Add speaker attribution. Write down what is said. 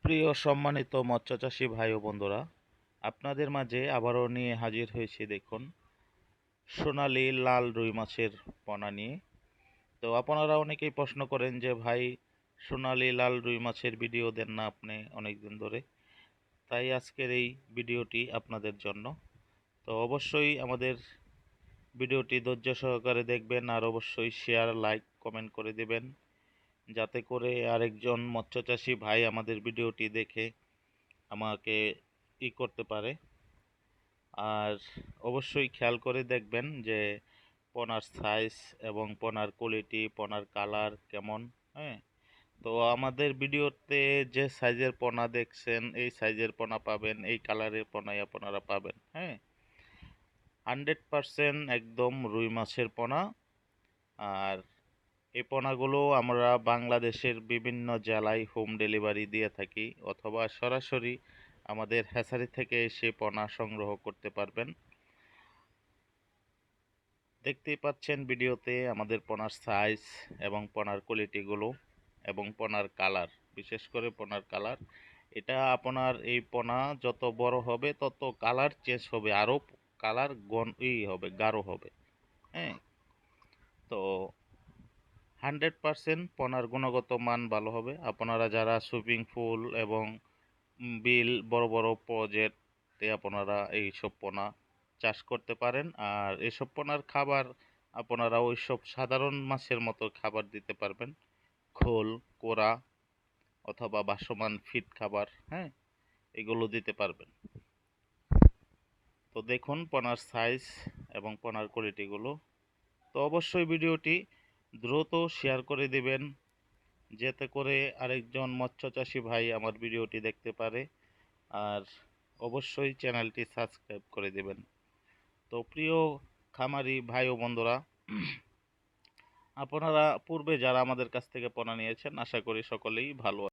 Speaker 1: প্রিয় সম্মানিত মৎস্যচাষী ভাই ও বন্ধুরা, আপনাদের মাঝে আবারও নিয়ে হাজির হয়েছি। দেখুন, সোনালী লাল রুই মাছের পোনা নিয়ে। তো আপনারা অনেকেই প্রশ্ন করেন যে ভাই, সোনালী লাল রুই মাছের ভিডিও দেন না আপনি অনেক দিন ধরে। তাই আজকের এই ভিডিওটি আপনাদের জন্য। তো অবশ্যই আমাদের ভিডিওটি ধৈর্য সহকারে দেখবেন, আর অবশ্যই শেয়ার, লাইক, কমেন্ট করে দেবেন, যাতে করে আরেকজন মৎস্যচাষী ভাই আমাদের ভিডিওটি দেখে আমাকে করতে পারে। আর অবশ্যই খেয়াল করে দেখবেন যে পোনার সাইজ এবং পোনার কোয়ালিটি, পোনার কালার কেমন। হ্যাঁ, তো আমাদের ভিডিওতে যে সাইজের পোনা দেখছেন, এই সাইজের পোনা পাবেন, এই কালারের পোনাই আপনারা পাবেন। হ্যাঁ, 100% একদম রুই মাছের পোনা। আর এই পোনাগুলো আমরা বাংলাদেশের বিভিন্ন জেলায় হোম ডেলিভারি দিয়ে থাকি, অথবা সরাসরি আমাদের হ্যাচারি থেকে এসে পোনা সংগ্রহ করতে পারবেন। দেখতেই পাচ্ছেন ভিডিওতে আমাদের পোনার সাইজ এবং পোনার কোয়ালিটিগুলো এবং পোনার কালার, বিশেষ করে পোনার কালার। এটা আপনার এই পোনা যত বড় হবে তত কালার চেঞ্জ হবে, আরও কালার হবে, গাঢ় হবে। হ্যাঁ, তো 100% পোনার গুণগত মান ভালো হবে। আপনারা যারা সুইমিং পুল এবং বিল, বড় বড় প্রজেক্টে আপনারা এইসব পোনা চাষ করতে পারেন। আর এসব পোনার খাবার আপনারা ওইসব সাধারণ মাছের মতো খাবার দিতে পারবেন, খোল, কোরা অথবা ভাসমান ফিড খাবার। হ্যাঁ, এগুলো দিতে পারবেন। তো দেখুন পোনার সাইজ এবং পোনার কোয়ালিটিগুলো। তো অবশ্যই ভিডিওটি দ্রুত শেয়ার করে দিবেন, যাতে করে আরেকজন মৎস্যচাষী ভাই আমার ভিডিওটি দেখতে পারে। আর অবশ্যই চ্যানেলটি সাবস্ক্রাইব করে দেবেন। তো প্রিয় খামারি ভাই ও বন্ধুরা, আপনারা পূর্বে যারা আমাদের কাছ থেকে পোনা নিয়েছেন, আশা করি সকলেই ভালো